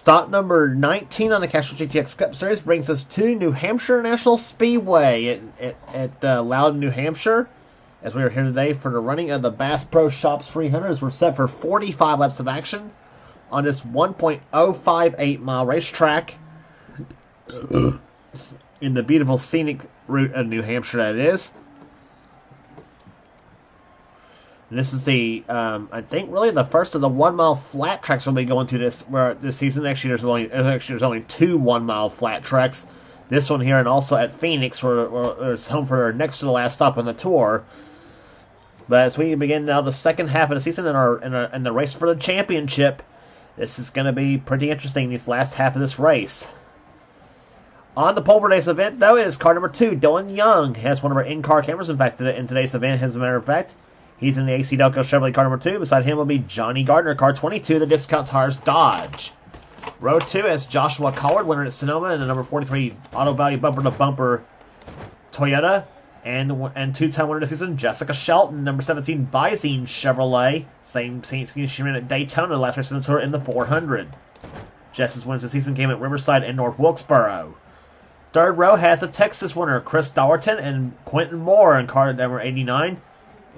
Stop number 19 on the Castrol GTX Cup Series brings us to New Hampshire National Speedway at Loudon, New Hampshire. As we are here today for the running of the Bass Pro Shops 300, we're set for 45 laps of action on this 1.058 mile racetrack in the beautiful scenic route of New Hampshire that it is. And this is the, I think, really the first of the 1 mile flat tracks we'll be going to this season. Actually, there's only 2 1 mile flat tracks. This one here, and also at Phoenix, where it's home for our next to the last stop on the tour. But as we begin now the second half of the season in the race for the championship, this is going to be pretty interesting. This last half of this race. On the pole for today's event, though, it is car number 2. Dylan Young has one of our in-car cameras. In fact, in today's event, as a matter of fact, he's in the AC Delco Chevrolet car number 2. Beside him will be Johnny Gardner, car 22, the Discount Tires Dodge. Row 2 has Joshua Collard, winner at Sonoma, and the number 43 Auto Value Bumper to Bumper Toyota. And two-time winner this season, Jessica Shelton, number 17 Visine Chevrolet. Same she ran at Daytona, the last race on the tour in the 400. Jess's wins this season came at Riverside and North Wilkesboro. Third row has the Texas winner, Chris Dowerton, and Quentin Moore in car number 89.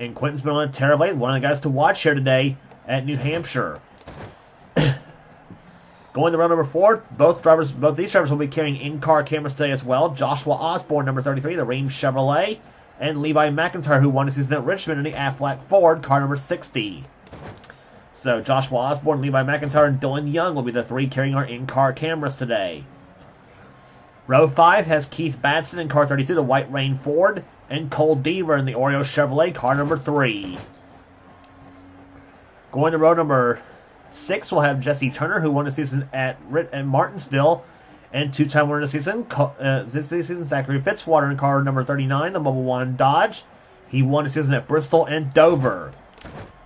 And Quentin's been on a tear of late, one of the guys to watch here today at New Hampshire. Going to row number 4, both these drivers will be carrying in-car cameras today as well. Joshua Osborne, number 33, the Ream Chevrolet, and Levi McIntyre, who won his season at Richmond in the Aflac Ford, car number 60. So Joshua Osborne, Levi McIntyre, and Dylan Young will be the 3 carrying our in-car cameras today. Row 5 has Keith Batson in car 32, the White Rain Ford, and Cole Deaver in the Oreo Chevrolet, car number 3. Going to row number 6, we'll have Jesse Turner, who won the season at Martinsville, and two-time winner this season, Zachary Fitzwater in car number 39, the Mobile One Dodge. He won the season at Bristol and Dover.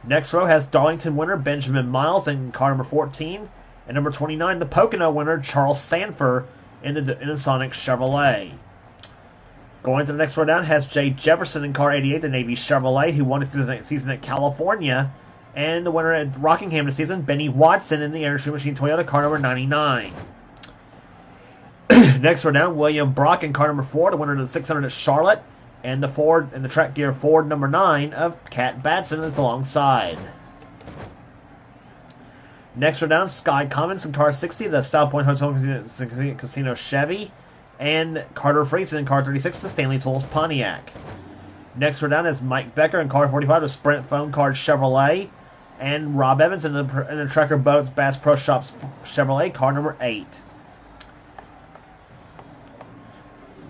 Next row has Darlington winner Benjamin Miles in car number 14, and number 29, the Pocono winner Charles Sanford in the Sonic Chevrolet. Going to the next row down has Jay Jefferson in car 88, the Navy Chevrolet, who won the season at California. And the winner at Rockingham this season, Benny Watson in the Airstream Machine Toyota, car number 99. Next row down, William Brock in car number 4, the winner of the 600 at Charlotte, and the Track Gear Ford number 9 of Cat Batson is alongside. Next row down, Sky Commons in car 60, the Style Point Hotel Casino Chevy, and Carter Friesen in car 36, the Stanley Tools Pontiac. Next row down is Mike Becker in car 45, the Sprint Phone Card Chevrolet, and Rob Evans in the Trekker Boats Bass Pro Shops Chevrolet, car number 8.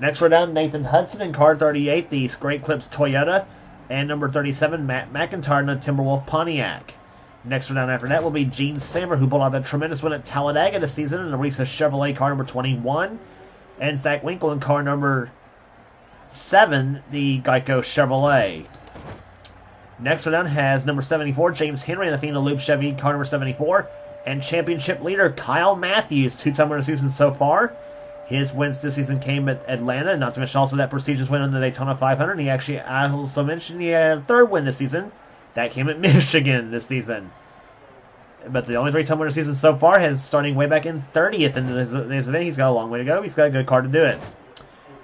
Next row down, Nathan Hudson in car 38, the Great Clips Toyota, and number 37, Matt McIntyre in the Timberwolf Pontiac. Next row down after that will be Gene Sammer, who pulled out that tremendous win at Talladega this season in the Risa Chevrolet, car number 21, and Zach Winkle in car number 7, the Geico Chevrolet. Next one down has number 74, James Henry in the Fina Loop Chevy, car number 74, and championship leader Kyle Matthews, two-time winner season so far. His wins this season came at Atlanta, not to mention also that prestigious win on the Daytona 500. He actually also mentioned he had a 3rd win this season. That came at Michigan this season. But the only 3-time winner season so far has starting way back in 30th in this event. He's got a long way to go. He's got a good car to do it.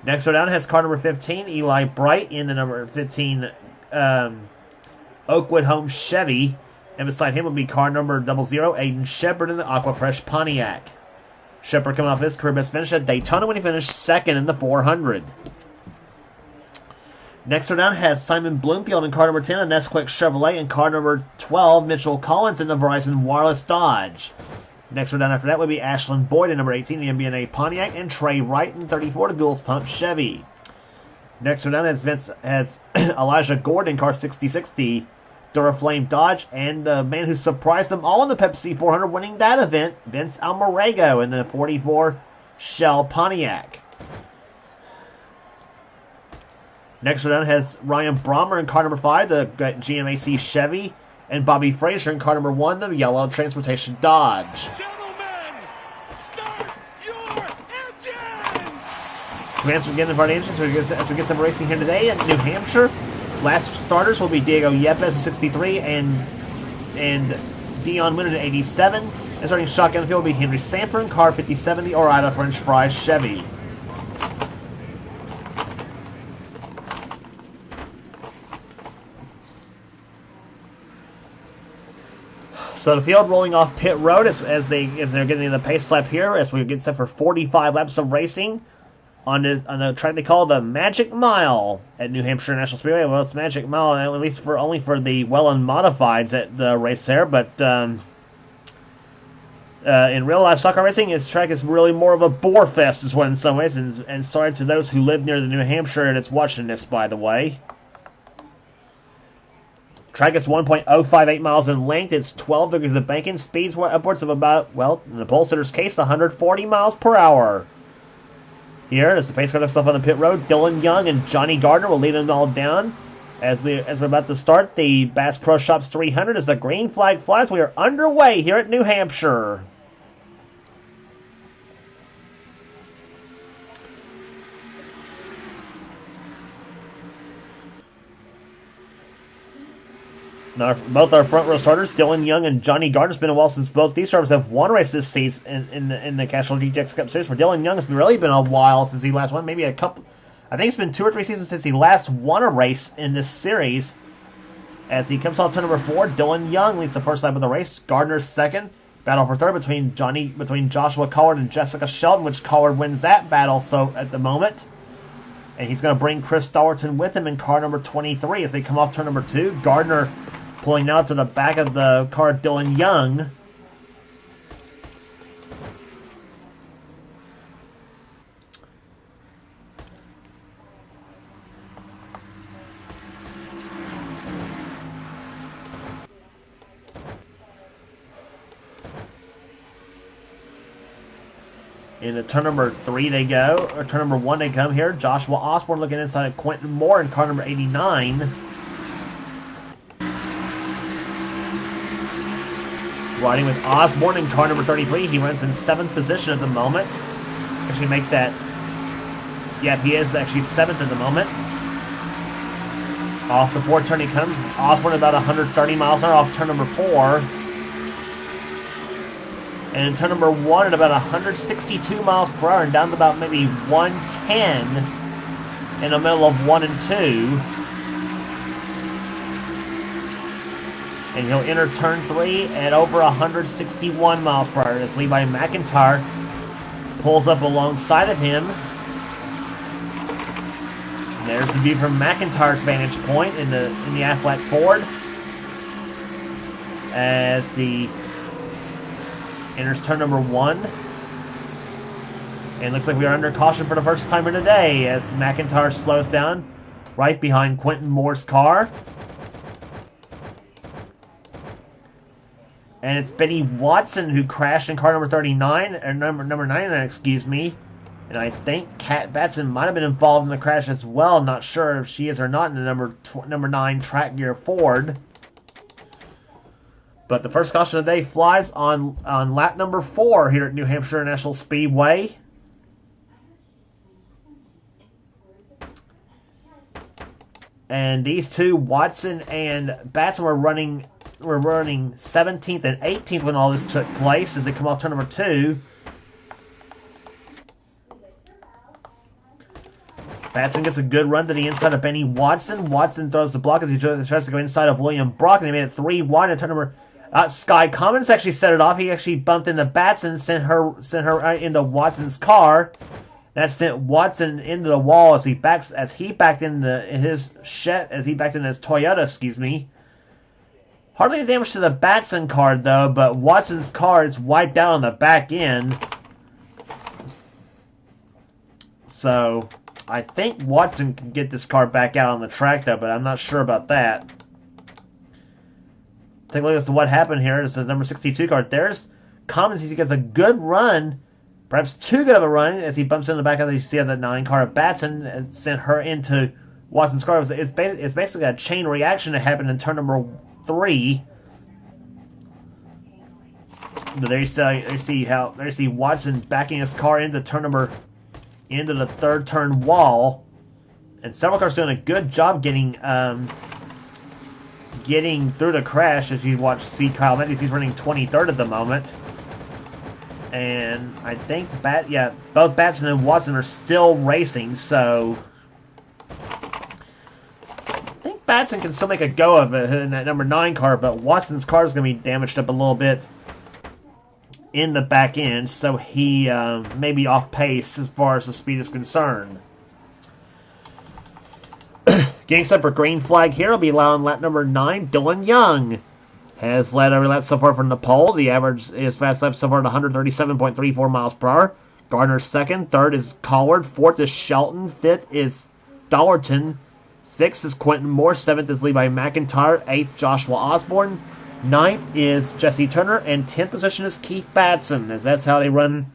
Next row down has car number 15, Eli Bright in the number 15 Oakwood Home Chevy. And beside him will be car number 00, Aiden Shepard in the Aquafresh Pontiac. Shepard coming off his career best finish at Daytona when he finished 2nd in the 400. Next row down has Simon Bloomfield in car number 10, the Nesquik Chevrolet, and car number 12, Mitchell Collins in the Verizon Wireless Dodge. Next row down after that would be Ashlyn Boyd in number 18, the MBNA Pontiac, and Trey Wright in 34, the Gould's Pump Chevy. Next row down has Elijah Gordon in car 66, the Duraflame Dodge, and the man who surprised them all in the Pepsi 400 winning that event, Vince Almarego in the 44 Shell Pontiac. Next row down has Ryan Brommer in car number 5, the GMAC Chevy, and Bobby Frazier in car number 1, the Yellow Transportation Dodge. Gentlemen, start your engines! Commands for getting in front of the engines as we get some racing here today in New Hampshire. Last starters will be Diego Yepes in 63 and Dion Winner in 87. Starting shotgun field will be Henry Sanford, car 57, the Orida French Fry Chevy. So the field rolling off pit road as they're getting in the pace lap here as we get set for 45 laps of racing on the track they call the Magic Mile at New Hampshire National Speedway. Well, it's Magic Mile at least only for the well-unmodifieds at the race there, but in real life soccer racing, this track is really more of a bore fest, is what in some ways. And sorry to those who live near the New Hampshire that's watching this, by the way. Track is 1.058 miles in length. It's 12 degrees of banking. Speeds upwards of about, well, in the pole sitter's case, 140 miles per hour. Here, as the pace car stuff on the pit road, Dylan Young and Johnny Gardner will lead them all down. As we're about to start the Bass Pro Shops 300 as the green flag flies. We are underway here at New Hampshire. Now, both our front row starters, Dylan Young and Johnny Gardner, it's been a while since both these drivers have won races in the Castrol GTX Cup Series. For Dylan Young, it's really been a while since he last won. Maybe a couple. I think it's been 2 or 3 seasons since he last won a race in this series. As he comes off turn number 4, Dylan Young leads the first lap of the race. Gardner's second. Battle for third between Joshua Collard and Jessica Shelton, which Collard wins that battle so at the moment. And he's going to bring Chris Stollerton with him in car number 23 as they come off turn number 2. Gardner pulling out to the back of the car, Dylan Young. Into turn number 3 they go, or turn number 1 they come here. Joshua Osborne looking inside of Quentin Moore in car number 89. Riding with Osborne in car number 33. He runs in 7th position at the moment. Actually make that... Yeah, he is actually 7th at the moment. Off the 4th turn he comes. Osborne about 130 miles an hour off turn number 4. And in turn number 1 at about 162 miles per hour and down to about maybe 110 in the middle of 1 and 2. And he'll enter turn 3 at over 161 miles per hour as Levi McIntyre pulls up alongside of him. And there's the view from McIntyre's vantage point in the Aflac Ford as he enters turn number 1. And looks like we are under caution for the first time in the day as McIntyre slows down right behind Quentin Moore's car. And it's Benny Watson who crashed in car number 39, or number 99, excuse me. And I think Kat Batson might have been involved in the crash as well. Not sure if she is or not in the number 9 track gear Ford. But the first caution of the day flies on lap number 4 here at New Hampshire National Speedway. And these two, Watson and Batson, were running 17th and 18th when all this took place as they come off turn number 2. Batson gets a good run to the inside of Benny Watson. Watson throws the block as he tries to go inside of William Brock, and they made it 3 wide in turn number... Sky Commons actually set it off. He actually bumped into Batson, sent her into Watson's car. That sent Watson into the wall as he backed into his Toyota, excuse me. Hardly any damage to the Batson car though, but Watson's car is wiped out on the back end. So I think Watson can get this car back out on the track though, but I'm not sure about that. Take a look as to what happened here. It's the number 62 car. There's Commons. He gets a good run, perhaps too good of a run, as he bumps in the back of the, you see the 9 car of Batson and sent her into Watson's car. It's basically a chain reaction that happened in turn number 3. But there you see Watson backing his car into the 3rd turn wall, and several cars doing a good job getting through the crash. As you see Kyle Mendes, he's running 23rd at the moment. And I think both Batson and Watson are still racing, so I think Batson can still make a go of it in that number 9 car, but Watson's car is going to be damaged up a little bit in the back end, so he may be off pace as far as the speed is concerned. Getting set for green flag here will be allowed on lap number 9, Dylan Young. Has led every lap so far from the pole. The average is fast lap so far at 137.34 miles per hour. Gardner's second. Third is Collard. Fourth is Shelton. Fifth is Dollerton. Sixth is Quentin Moore. Seventh is Levi McIntyre. Eighth, Joshua Osborne. Ninth is Jesse Turner. And 10th position is Keith Batson, as that's how they run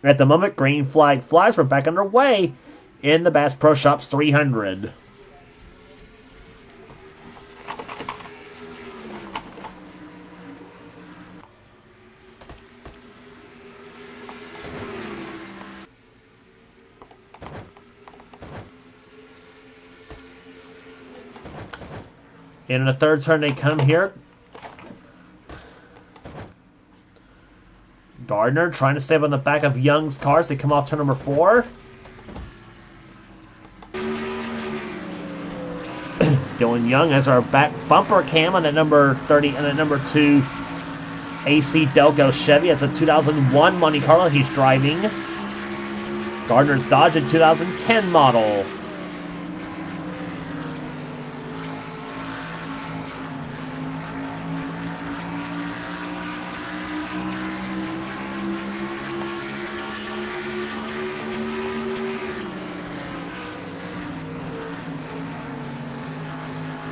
at the moment. Green flag flies. We're back underway in the Bass Pro Shops 300. In the third turn, they come here. Gardner trying to stay up on the back of Young's cars. They come off turn number 4. Dylan Young has our back bumper cam on that number 30 and that number 2 AC Delco Chevy. It's a 2001 Monte Carlo he's driving. Gardner's Dodge, a 2010 model.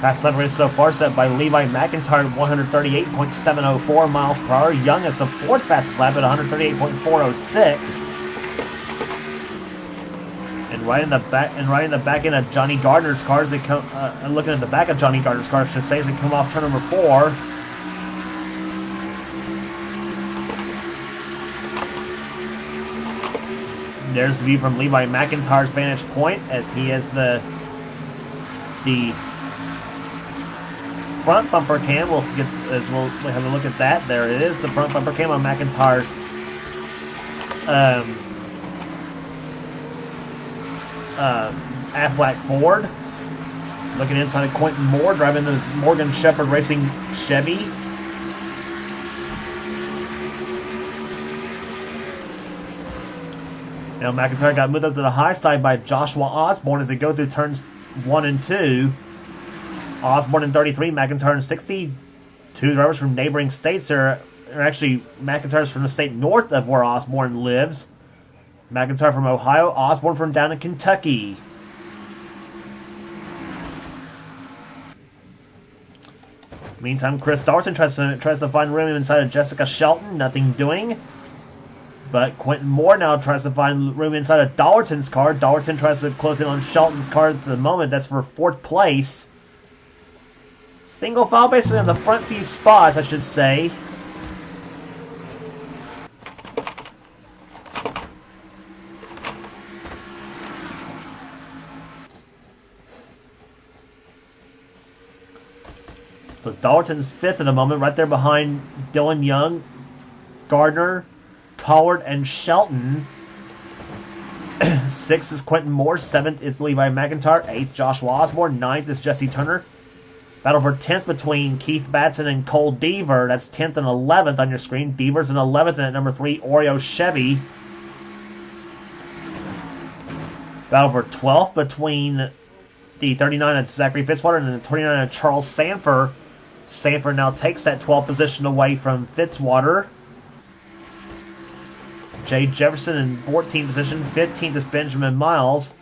Fast lap race so far set by Levi McIntyre at 138.704 miles per hour. Young is the fourth fastest lap at 138.406. And right in the back end of Johnny Gardner's cars, they come. Looking at the back of Johnny Gardner's car, I should say, as they come off turn number 4. There's the view from Levi McIntyre's vantage point as he has the front bumper cam. We'll have a look at that. There it is, the front bumper cam on McIntyre's Aflac Ford. Looking inside of Quentin Moore driving the Morgan Shepherd Racing Chevy. Now McIntyre got moved up to the high side by Joshua Osborne as they go through turns 1 and 2. Osborne in 33, McIntyre in 60. Two drivers from neighboring states are actually McIntyre's from the state north of where Osborne lives. McIntyre from Ohio, Osborne from down in Kentucky. Meantime, Chris Dalton tries to find room inside of Jessica Shelton. Nothing doing. But Quentin Moore now tries to find room inside of Dollerton's car. Dollerton tries to close in on Shelton's car at the moment. That's for 4th place. Single file basically on the front few spots, I should say. So Dollerton's 5th at the moment, right there behind Dylan Young, Gardner, Collard, and Shelton. 6th is Quentin Moore. 7th is Levi McIntyre. 8th, Joshua Osborne. 9th is Jesse Turner. Battle for 10th between Keith Batson and Cole Deaver. That's 10th and 11th on your screen. Deaver's in 11th and at number 3, Oreo Chevy. Battle for 12th between the 39 of Zachary Fitzwater and the 29 of Charles Sanford. Sanford now takes that 12th position away from Fitzwater. Jay Jefferson in 14th position. 15th is Benjamin Miles.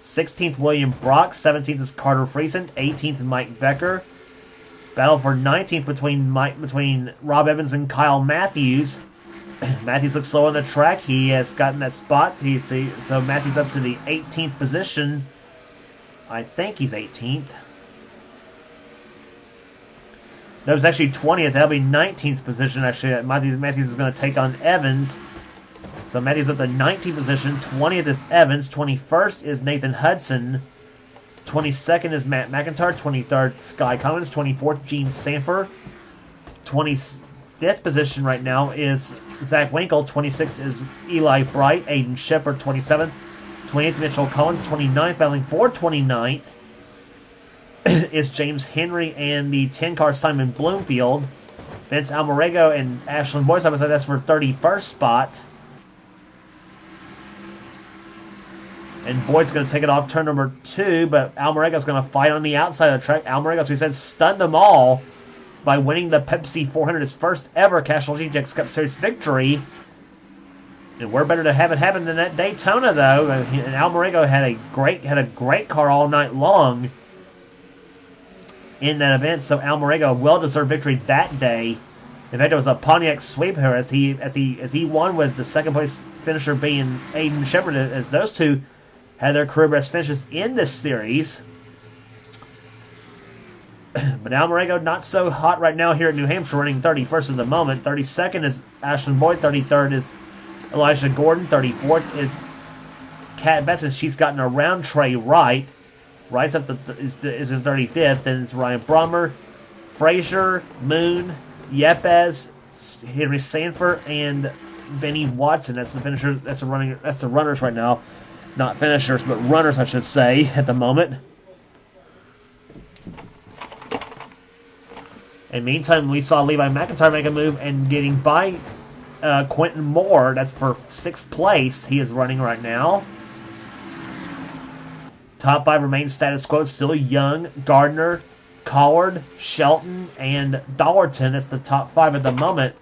16th, William Brock. 17th is Carter Friesen. 18th, Mike Becker. Battle for 19th between Rob Evans and Kyle Matthews. Matthews looks slow on the track. He has gotten that spot. So Matthews up to the 18th position. I think he's 18th. That was actually 20th. That'll be 19th position, actually. Matthews is going to take on Evans. So Matthews at the 19th position. 20th is Evans. 21st is Nathan Hudson. 22nd is Matt McIntyre. 23rd, Sky Cummins. 24th, Gene Sanford. 25th 25th position right now is Zach Winkle. 26th is Eli Bright. Aiden Shepard, 27th. 28th, Mitchell Collins. 29th, battling for 29th is James Henry and the 10-car Simon Bloomfield. Vince Almarego and Ashlyn Boyce, I would say that's for 31st spot. And Boyd's going to take it off turn number 2, but Almarego's going to fight on the outside of the track. Almarego, as we said, stunned them all by winning the Pepsi 400, his first ever Castrol GTX Cup Series victory. And we're better to have it happen than at Daytona, though. And Almarego had a great car all night long in that event. So Almarego, a well-deserved victory that day. In fact, it was a Pontiac sweep here as he won, with the second place finisher being Aiden Shepard, as those two had their career best finishes in this series. But Almarego not so hot right now here in New Hampshire, running 31st at the moment. 32nd is Ashlyn Boyd. 33rd is Elijah Gordon. 34th is Kat Betts, and she's gotten around Trey Wright. Wright's up is in 35th. Then it's Ryan Brummer, Frazier, Moon, Yepes, Henry Sanford, and Benny Watson. That's the finisher. That's the runners right now. Not finishers, but runners, I should say, at the moment. In the meantime, we saw Levi McIntyre make a move and getting by Quentin Moore. That's for 6th place. He is running right now. Top 5 remains status quo. Still Young, Gardner, Collard, Shelton, and Dollarton. That's the top 5 at the moment.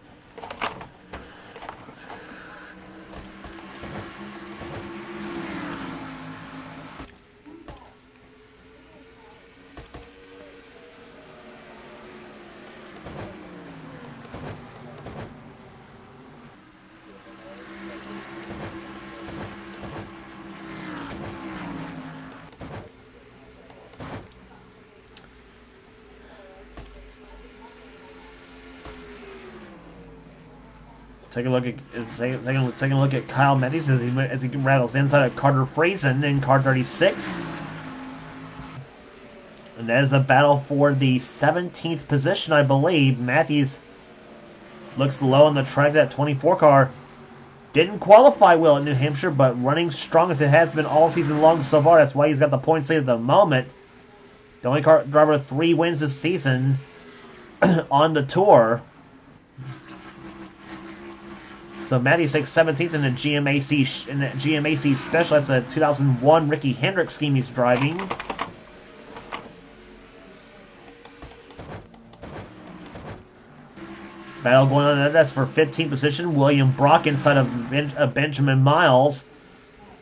Taking a look at Kyle Matthews as he rattles inside of Carter Friesen in car 36. And that is a battle for the 17th position, I believe. Matthews looks low on the track. That 24 car didn't qualify well at New Hampshire, but running strong as it has been all season long so far. That's why he's got the points lead at the moment. The only car driver with 3 wins this season on the tour. So Matthews takes 17th in the GMAC Special. That's a 2001 Ricky Hendrick scheme he's driving. Battle going on. That's for 15th position. William Brock inside of Benjamin Miles.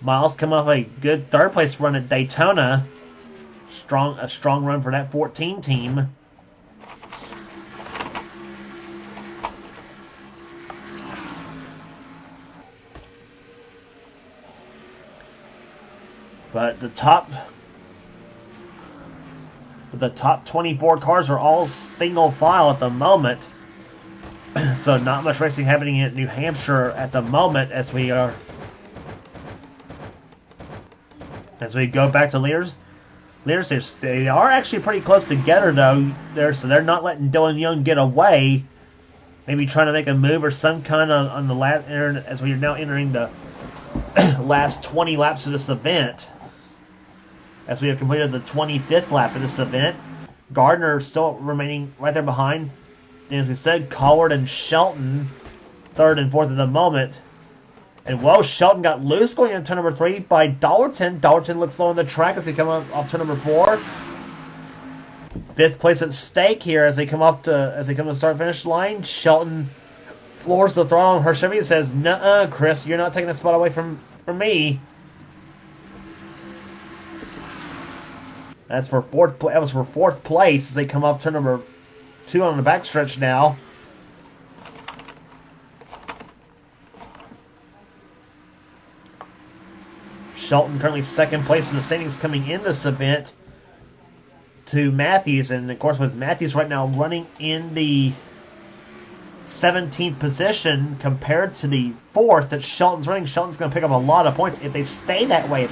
Miles come off a good 3rd place run at Daytona. A strong run for that 14 team. But the top 24 cars are all single file at the moment. So not much racing happening at New Hampshire at the moment as we go back to leaders. They are actually pretty close together though. So they're not letting Dylan Young get away. Maybe trying to make a move or some kind of on the last, as we are now entering the last 20 laps of this event. As we have completed the 25th lap of this event. Gardner still remaining right there behind. And as we said, Collard and Shelton, 3rd and 4th at the moment. And whoa, Shelton got loose going into turn number 3 by Dollarton. Dollarton looks low on the track as he comes off turn number 4. 5th place at stake here as they come to start finish line. Shelton floors the throttle on her Chevy and says, "Nuh-uh, Chris, you're not taking a spot away from me." That was for 4th place as they come off turn number 2 on the backstretch now. Shelton currently 2nd place in the standings coming in this event to Matthews. And of course with Matthews right now running in the 17th position compared to the 4th that Shelton's running. Shelton's going to pick up a lot of points if they stay that way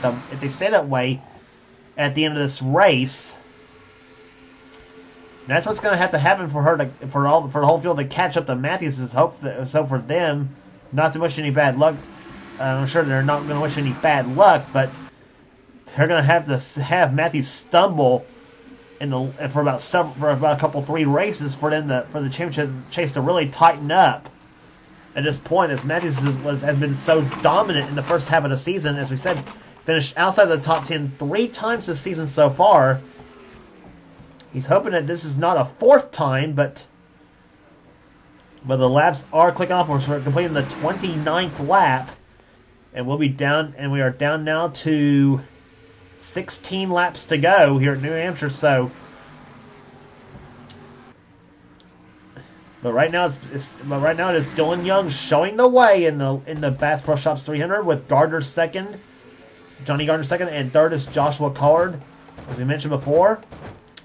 at the end of this race. And that's what's going to have to happen for her to for the whole field to catch up to Matthews. Is hope that, so for them not to wish any bad luck. I'm sure they're not going to wish any bad luck, but they're going to have Matthews stumble for about a couple 3 races for the championship chase to really tighten up. At this point, as Matthews has been so dominant in the first half of the season, as we said, finished outside the top 10 3 times this season so far. He's hoping that this is not a 4th time, but the laps are clicking off. We're completing the 29th lap, and we are down now to 16 laps to go here at New Hampshire. So, but right now it is Dylan Young showing the way in the Bass Pro Shops 300 with Gardner second, Johnny Gardner second, and third is Joshua Collard, as we mentioned before.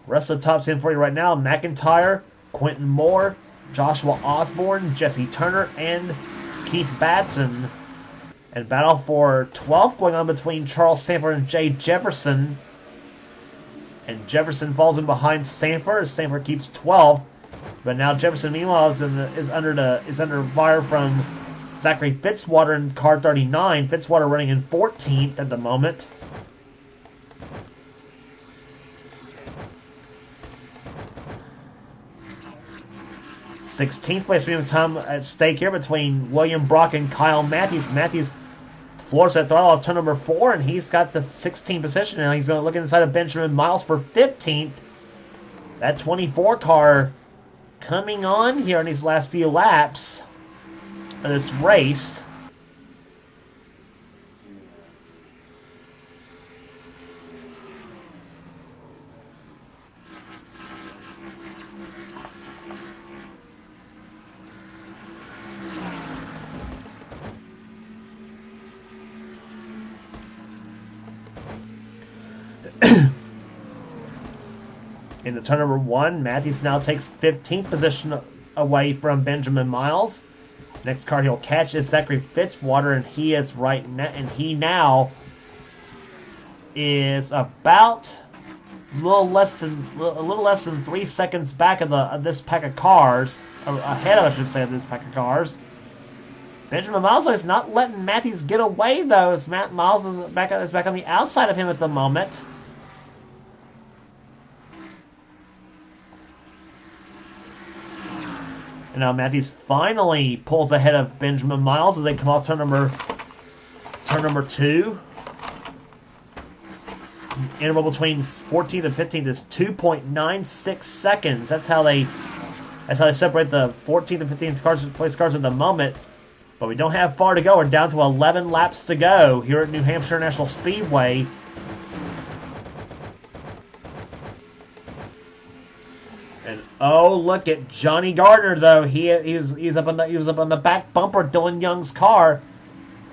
Rest of the top 10 for you right now: McIntyre, Quentin Moore, Joshua Osborne, Jesse Turner, and Keith Batson. And battle for 12th going on between Charles Sanford and Jay Jefferson. And Jefferson falls in behind Sanford as Sanford keeps 12th. But now Jefferson, meanwhile, is under fire from Zachary Fitzwater in car 39. Fitzwater running in 14th at the moment. Sixteenth place being time at stake here between William Brock and Kyle Matthews. Matthews floors that throttle off turn number 4, and he's got the 16th position now. He's going to look inside of Benjamin Miles for 15th. That 24 car coming on here in these last few laps of this race. In the turn number 1, Matthews now takes 15th position away from Benjamin Miles. Next car he'll catch is Zachary Fitzwater, and he is he now is about a little less than 3 seconds back of this pack of cars, ahead of, I should say, of this pack of cars. Benjamin Miles is not letting Matthews get away though, as Miles is back on the outside of him at the moment. And now Matthews finally pulls ahead of Benjamin Miles as they come off turn number 2. Interval between 14th and 15th is 2.96 seconds. That's how they separate the 14th and 15th place cars at the moment. But we don't have far to go. We're down to 11 laps to go here at New Hampshire National Speedway. And oh, look at Johnny Gardner though. He's up on the back bumper of Dylan Young's car,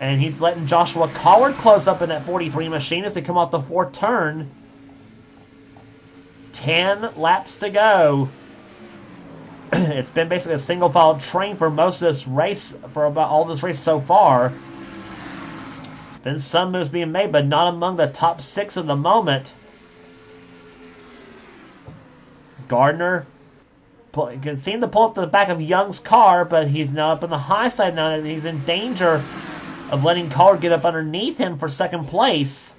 and he's letting Joshua Collard close up in that 43 machine as they come off the 4th turn. 10 laps to go. It's been basically a single file train for most of this race, for about all this race so far. There's been some moves being made, but not among the top 6 of the moment. Gardner can seem to pull up to the back of Young's car, but he's now up on the high side now, and he's in danger of letting Collard get up underneath him for second place.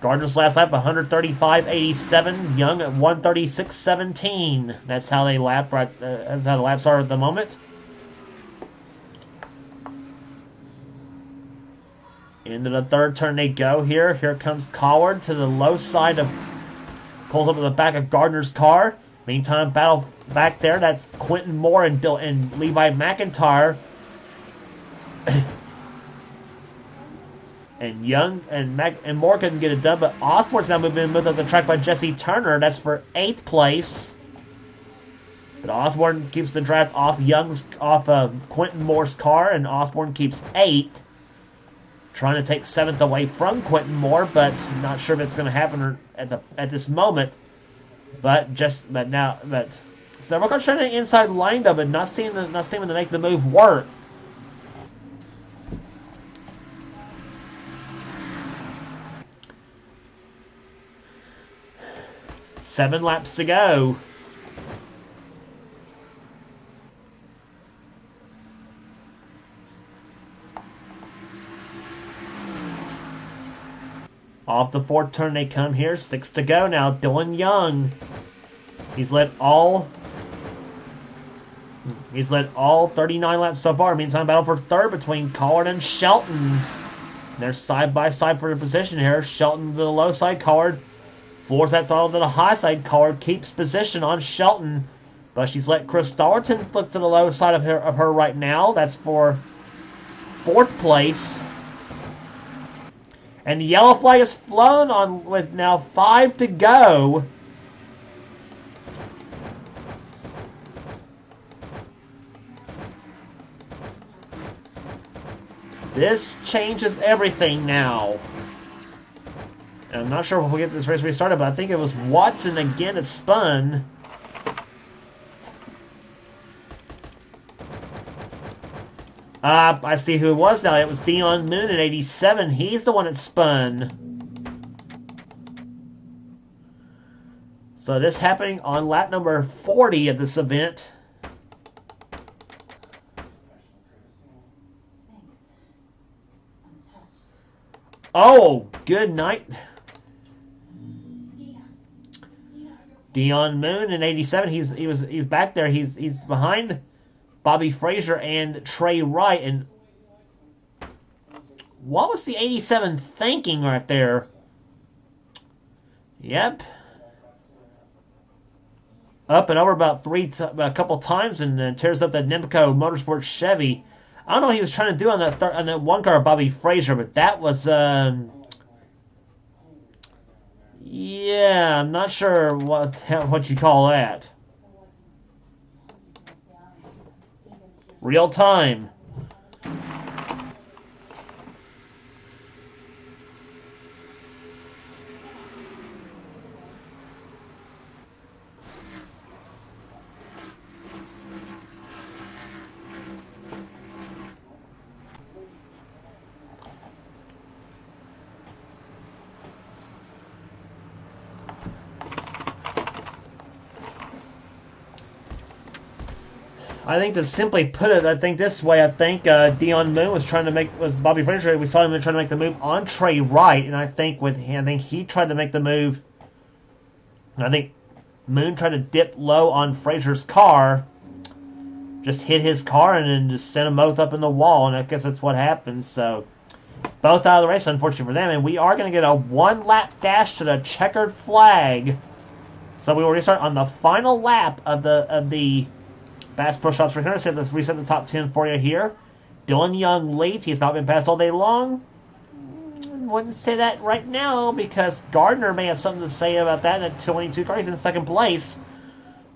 Gardner's last lap 135.87. Young at 136.17. That's how they lap. That's how the laps are at the moment. Into the 3rd turn they go here. Here comes Collard to the low side of... Pulls up to the back of Gardner's car. Meantime, battle back there. That's Quentin Moore and Levi McIntyre. And Young and Moore couldn't get it done, but Osborne's now moved up the track by Jesse Turner. That's for 8th place. But Osborne keeps the draft off Quentin Moore's car, and Osborne keeps 8th. Trying to take 7th away from Quentin Moore, but not sure if it's going to happen at this moment. But several cars trying to inside line though, but not seeming to make the move work. 7 laps to go. Off the fourth turn they come here. 6 to go now. Dylan Young. He's led all 39 laps so far. Meantime, battle for third between Collard and Shelton. They're side by side for the position here. Shelton to the low side, Collard floors that throttle to the high side. Collard keeps position on Shelton, but she's let Chris Starleton look to the low side of her right now. That's for fourth place. And the yellow flag is flown on with now 5 to go. This changes everything now. And I'm not sure if we'll get this race restarted, but I think it was Watson again that spun. I see who it was now. It was Dion Moon in 87. He's the one that spun. So this happening on lap number 40 of this event. Oh, good night. Dion Moon in 87. He was back there. He's behind Bobby Frazier and Trey Wright. And what was the 87 thinking right there? Yep. Up and over about a couple times, and then tears up that Nemco Motorsports Chevy. I don't know what he was trying to do on that one car of Bobby Frazier, but that was yeah, I'm not sure what you call that. Real time. I think to simply put it, I think this way. I think Dion Moon was Bobby Frazier. We saw him trying to make the move on Trey Wright, and I think he tried to make the move. I think Moon tried to dip low on Frazier's car, just hit his car, and then just sent them both up in the wall. And I guess that's what happened. So both out of the race, unfortunately for them. And we are going to get a 1-lap dash to the checkered flag. So we will restart on the final lap of the Bass Pro Shops 300. So let's reset the top 10 for you here. Dylan Young leads. He has not been passed all day long. Wouldn't say that right now because Gardner may have something to say about that. At 22 cars, he's in second place.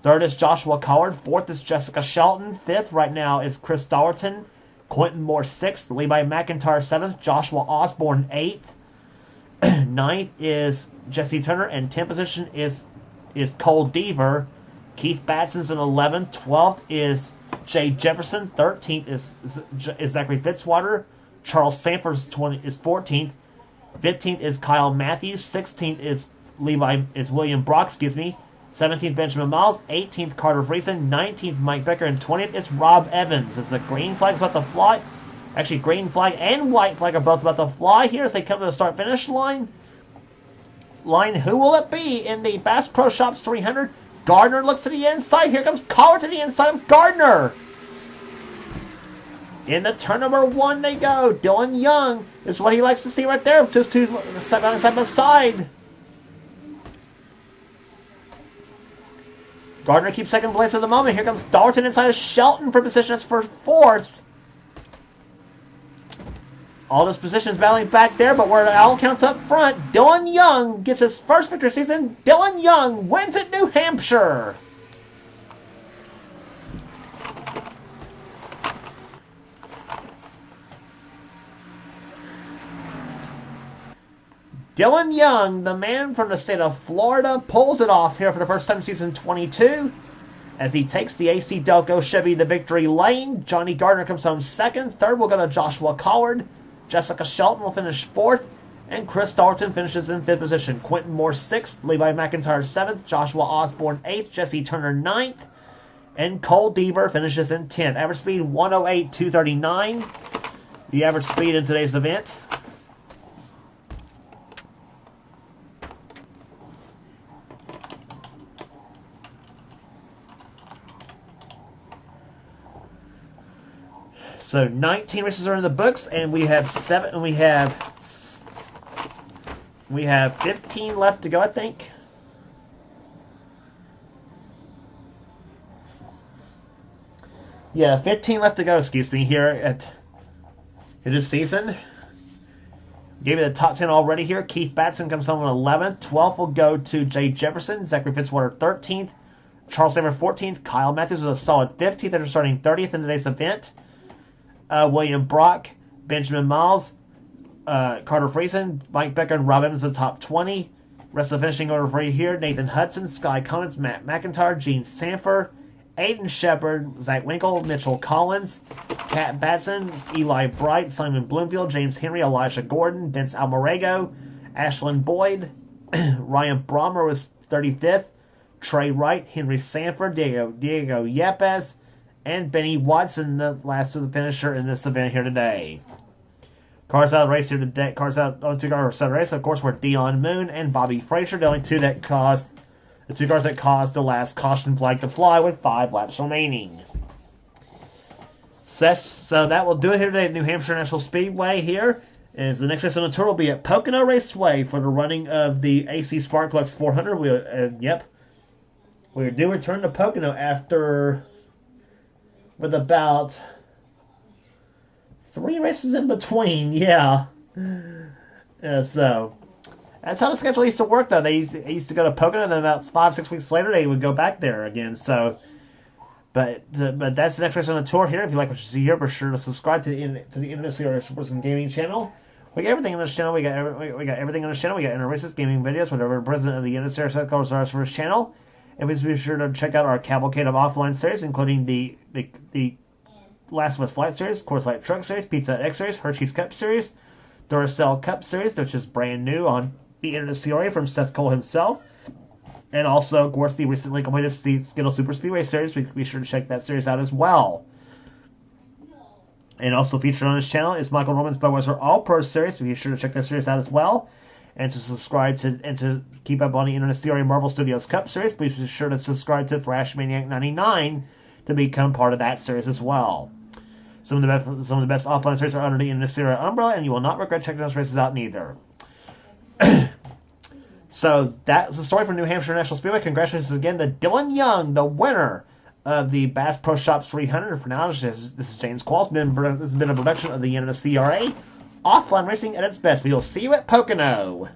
Third is Joshua Collard. Fourth is Jessica Shelton. Fifth right now is Chris Dollerton. Quentin Moore sixth. Levi McIntyre seventh. Joshua Osborne eighth. Ninth is Jesse Turner. And 10th position is Cole Deaver. Keith Batson's in 11th. 12th is Jay Jefferson. 13th is Zachary Fitzwater. Charles Sanford is 14th. 15th is Kyle Matthews. 16th is William Brock. 17th Benjamin Miles. 18th Carter Friesen. 19th Mike Becker. And 20th is Rob Evans. As the green flag's about to fly. Actually, green flag and white flag are both about to fly here as they come to the start-finish line. Who will it be in the Bass Pro Shops 300? Gardner looks to the inside. Here comes Collard to the inside of Gardner. In the turn number 1 they go. Dylan Young is what he likes to see right there. Just two side by side. Gardner keeps second place at the moment. Here comes Dalton inside of Shelton for position. That's for fourth. All those positions battling back there, but where it all counts up front, Dylan Young gets his first victory season. Dylan Young wins at New Hampshire. Dylan Young, the man from the state of Florida, pulls it off here for the first time in season 22 as he takes the AC Delco Chevy to victory lane. Johnny Gardner comes home second. Third will go to Joshua Collard. Jessica Shelton will finish fourth. And Chris Dalton finishes in 5th position. Quentin Moore 6th, Levi McIntyre 7th, Joshua Osborne 8th, Jesse Turner 9th, and Cole Deaver finishes in 10th. Average speed 108.239. The average speed in today's event. So 19 races are in the books, and we have 15 left to go, I think. Yeah, 15 left to go, excuse me, here at this season. Gave you the top 10 already here. Keith Batson comes home on 11th. 12th will go to Jay Jefferson. Zachary Fitzwater 13th. Charles Saver 14th. Kyle Matthews with a solid 15th after starting 30th in today's event. William Brock, Benjamin Miles, Carter Friesen, Mike Becker, and Rob Evans in the top 20. Rest of the finishing order for you here: Nathan Hudson, Sky Cummins, Matt McIntyre, Gene Sanford, Aiden Shepard, Zach Winkle, Mitchell Collins, Kat Batson, Eli Bright, Simon Bloomfield, James Henry, Elijah Gordon, Vince Almarego, Ashlyn Boyd, Ryan Brommer was 35th, Trey Wright, Henry Sanford, Diego Yepes, and Benny Watson, the last of the finisher in this event here today. Cars out of the race here today. Cars out on 2 cars out of the race, of course, were Dion Moon and Bobby Frazier, the only 2 that caused the 2 cars that caused the last caution flag to fly with 5 laps remaining. So that will do it here today at New Hampshire National Speedway. Here is the next race on the tour will be at Pocono Raceway for the running of the AC Sparkplux 400. We do return to Pocono after with about 3 races in between. Yeah. So that's how the schedule used to work, though. They used to go to Pocono, and then about 5-6 weeks later, they would go back there again. So, but that's the next race on the tour here. If you like what you see here, be sure to subscribe to the NNSCRA Sports and Gaming channel. We got everything on this channel. We got everything on this channel. We got inter races, gaming videos, whatever the president of the NNSCRA said calls ours for his channel. And please be sure to check out our Cavalcade of Offline series, including the Last of Us Light series, Coors Light Truck series, Pizza Hut X series, Hershey's Cup series, Duracell Cup series, which is brand new on the NNSCRA from Seth Cole himself. And also, of course, the recently completed Skittle Super Speedway series. Be sure to check that series out as well. And also featured on this channel is Michael Norman's Budweiser All-Pro series. Be sure to check that series out as well. And to subscribe to and to keep up on the NNSCRA Marvel Studios Cup series, please be sure to subscribe to Thrash Maniac 99 to become part of that series as well. Some of the best offline series are under the NNSCRA umbrella, and you will not regret checking those races out neither. So that's the story for New Hampshire National Speedway. Congratulations again to Dylan Young, the winner of the Bass Pro Shops 300. For now, this is James Qualls. This has been a production of the NNSCRA Offline Racing at its best. We'll see you at Pocono.